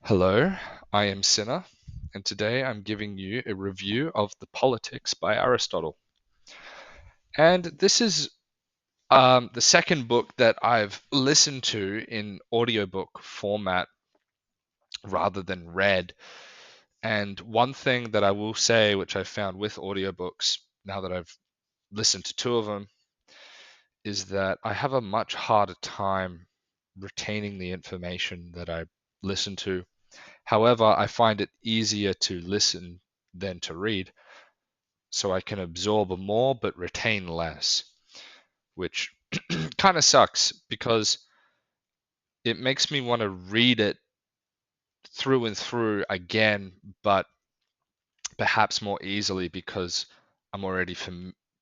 Hello, I am Sinner, and today I'm giving you a review of The Politics by Aristotle. And this is the second book that I've listened to in audiobook format rather than read. And one thing that I will say, which I've found with audiobooks, now that I've listened to two of them, is that I have a much harder time retaining the information that I listen to. However, I find it easier to listen than to read, so I can absorb more but retain less, which kind of sucks because it makes me want to read it through and through again, but perhaps more easily because I'm already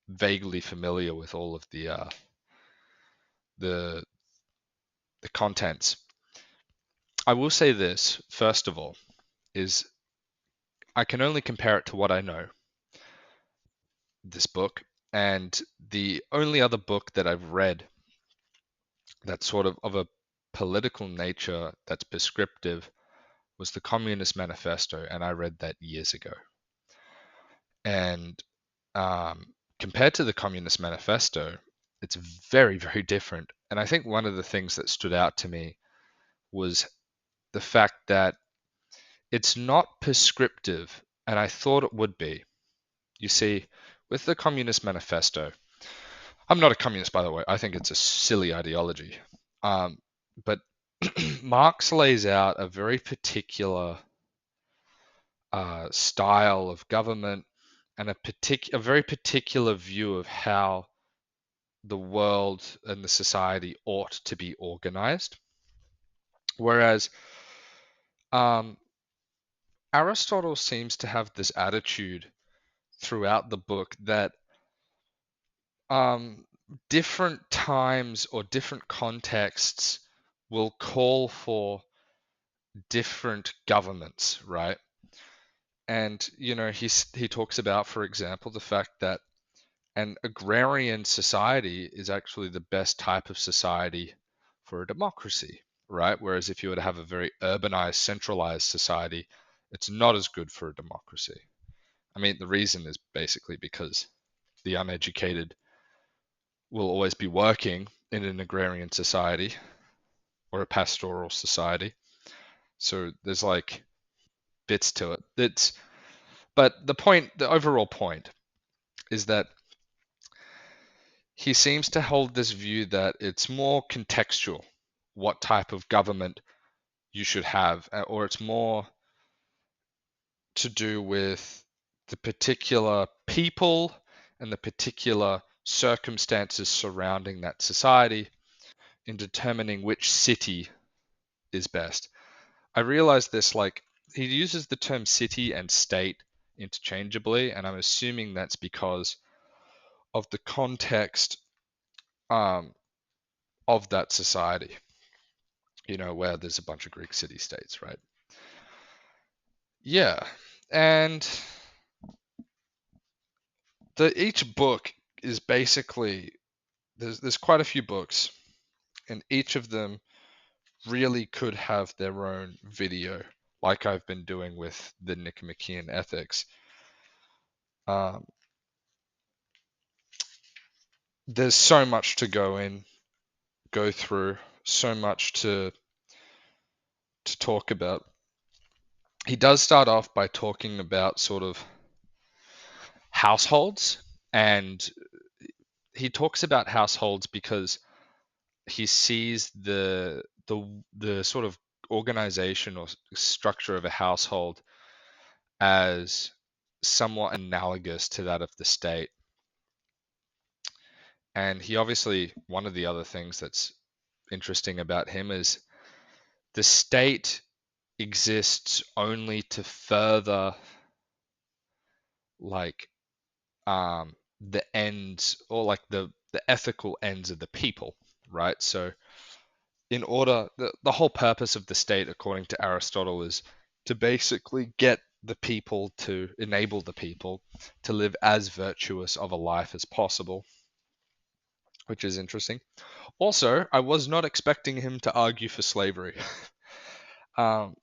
vaguely familiar with all of the the contents. I will say this, first of all, is I can only compare it to what I know, this book, and the only other book that I've read that's sort of a political nature that's prescriptive was the Communist Manifesto, and I read that years ago. And compared to the Communist Manifesto, it's very, very different. And I think one of the things that stood out to me was the fact that it's not prescriptive, and I thought it would be. You see, with the Communist Manifesto, I'm not a communist, by the way. I think it's a silly ideology. Um, but Marx lays out a very particular style of government and a very particular view of how the world and the society ought to be organized. Whereas um, Aristotle seems to have this attitude throughout the book that um, different times or different contexts will call for different governments, right? And he talks about, for example, the fact that an agrarian society is actually the best type of society for a democracy, right? Whereas if you were to have a very urbanized, centralized society, it's not as good for a democracy. I mean, the reason is basically because the uneducated will always be working in an agrarian society or a pastoral society. So there's like bits to it. But the overall point is that he seems to hold this view that it's more contextual what type of government you should have, or it's more to do with the particular people and the particular circumstances surrounding that society in determining which city is best. I realize this, like, he uses the term city and state interchangeably, and I'm assuming that's because of the context um, of that society, where there's a bunch of Greek city states, right? Yeah. And each book is basically there's quite a few books, and each of them really could have their own video, like I've been doing with the Nicomachean Ethics. Um, there's so much to go through, so much to talk about. He does start off by talking about sort of households, and he talks about households because he sees the sort of organization or structure of a household as somewhat analogous to that of the state. And he obviously, one of the other things that's interesting about him is the state exists only to further, like, the ends, or like the ethical ends of the people, right? So the whole purpose of the state, according to Aristotle, is to basically get the people, to enable the people to live as virtuous of a life as possible, which is interesting. Also, I was not expecting him to argue for slavery. um,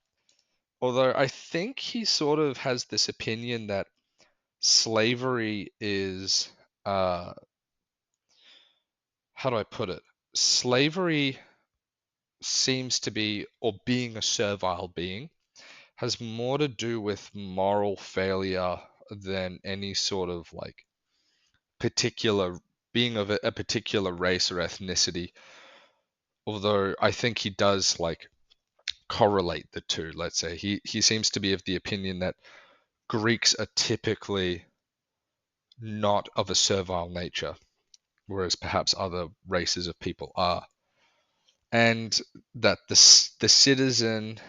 Although I think he sort of has this opinion that slavery is, how do I put it? Slavery seems to be, or being a servile being, has more to do with moral failure than any sort of like particular being of a particular race or ethnicity. Although I think he does like correlate the two. Let's say he seems to be of the opinion that Greeks are typically not of a servile nature, whereas perhaps other races of people are, and that the citizen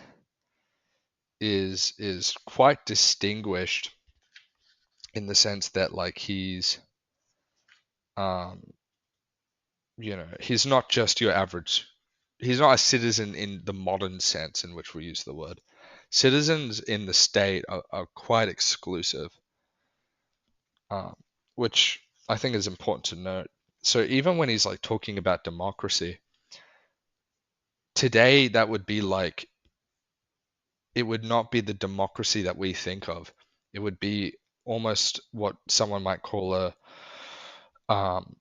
is quite distinguished in the sense that like um he's not just your average, he's not a citizen in the modern sense in which we use the word. Citizens in the state are quite exclusive, um, which I think is important to note. So even when he's like talking about democracy today, that would be like, it would not be the democracy that we think of. It would be almost what someone might call um,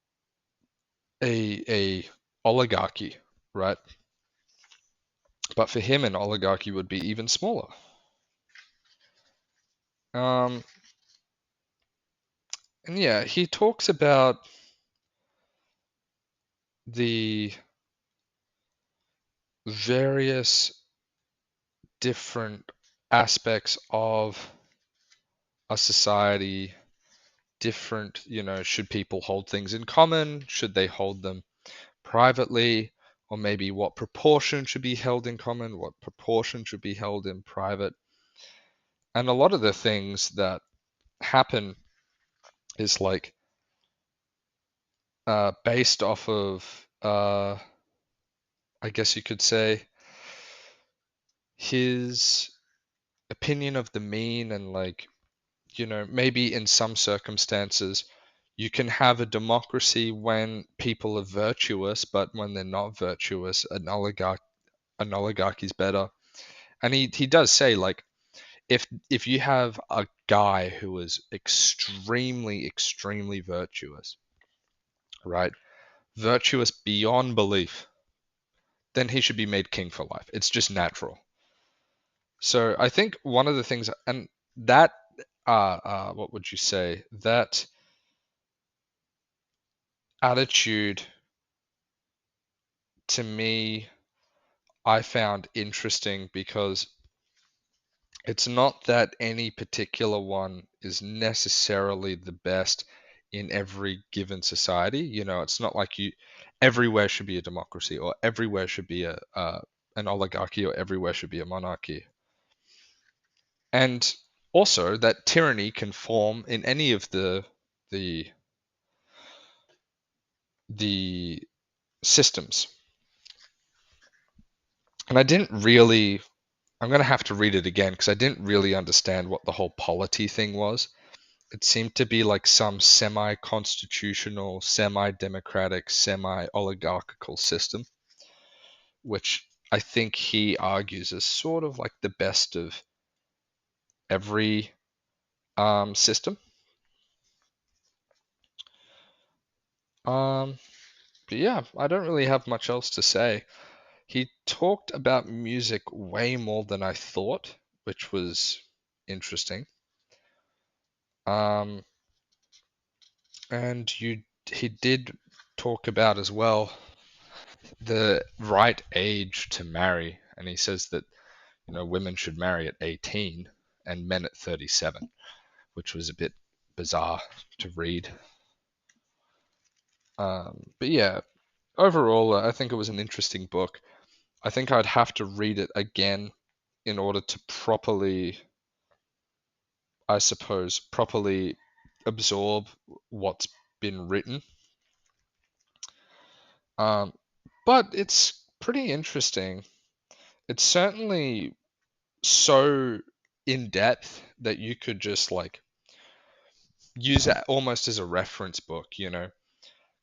a oligarchy, right? But for him, an oligarchy would be even smaller. Um, and yeah, he talks about the various different aspects of a society, different, should people hold things in common? Should they hold them privately? Or maybe what proportion should be held in common? What proportion should be held in private? And a lot of the things that happen is like based off of, I guess you could say, his opinion of the mean, and like, maybe in some circumstances you can have a democracy when people are virtuous, but when they're not virtuous, an oligarchy is better. And he does say like, if you have a guy who is extremely virtuous, right? Virtuous beyond belief, then he should be made king for life. It's just natural. So I think one of the things, and that, what would you say? That attitude, to me, I found interesting because it's not that any particular one is necessarily the best in every given society. It's not like everywhere should be a democracy, or everywhere should be an oligarchy, or everywhere should be a monarchy. And also that tyranny can form in any of the the systems. And I'm going to have to read it again because I didn't really understand what the whole polity thing was. It seemed to be like some semi-constitutional, semi-democratic, semi-oligarchical system, which I think he argues is sort of like the best of every system. Um, but yeah, I don't really have much else to say. He talked about music way more than I thought, which was interesting. Um, and he did talk about as well the right age to marry, and he says that women should marry at 18 and men at 37, which was a bit bizarre to read. But yeah, overall, I think it was an interesting book. I think I'd have to read it again in order to properly, I suppose, properly absorb what's been written. Um, but it's pretty interesting. It's certainly so in depth that you could just like use it almost as a reference book,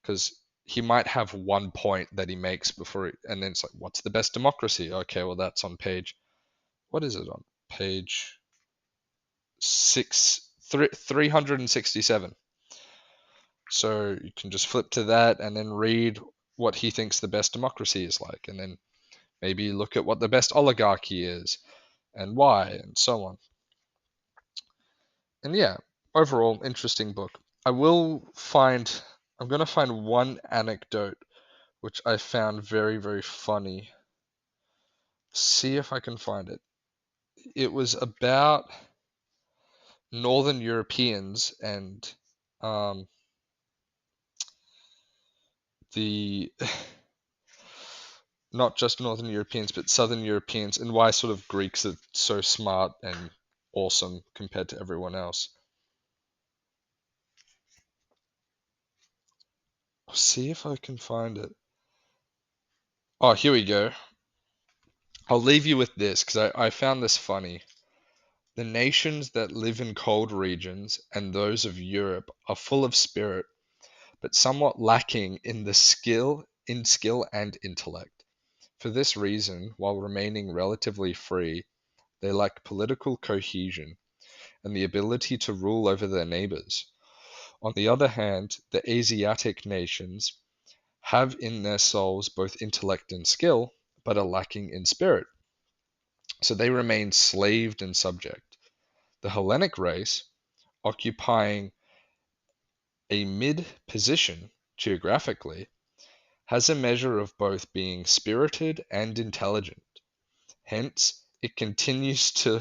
because he might have one point that he makes before, and then it's like, what's the best democracy? Okay, well, that's on page, what is it on? page 367. So you can just flip to that and then read what he thinks the best democracy is like, and then maybe look at what the best oligarchy is and why, and so on. And yeah, overall, interesting book. I'm going to find one anecdote which I found very, very funny. See if I can find it. It was about Northern Europeans and the not just Northern Europeans, but Southern Europeans, and why sort of Greeks are so smart and awesome compared to everyone else. See if I can find it. Oh, here we go. I'll leave you with this because I found this funny. The nations that live in cold regions and those of Europe are full of spirit, but somewhat lacking in skill and intellect. For this reason, while remaining relatively free, they lack political cohesion and the ability to rule over their neighbors. On the other hand, the Asiatic nations have in their souls both intellect and skill, but are lacking in spirit. So they remain slaved and subject. The Hellenic race, occupying a mid position geographically, has a measure of both being spirited and intelligent. Hence, it continues to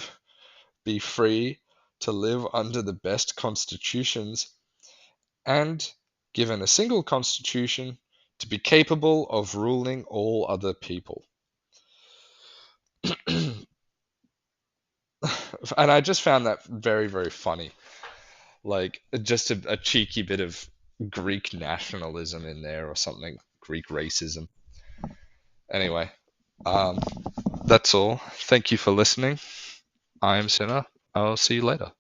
be free to live under the best constitutions and, given a single constitution, to be capable of ruling all other people. And I just found that very, very funny. Like, just a cheeky bit of Greek nationalism in there or something, Greek racism. Anyway, um, that's all. Thank you for listening. I am Sinner. I'll see you later.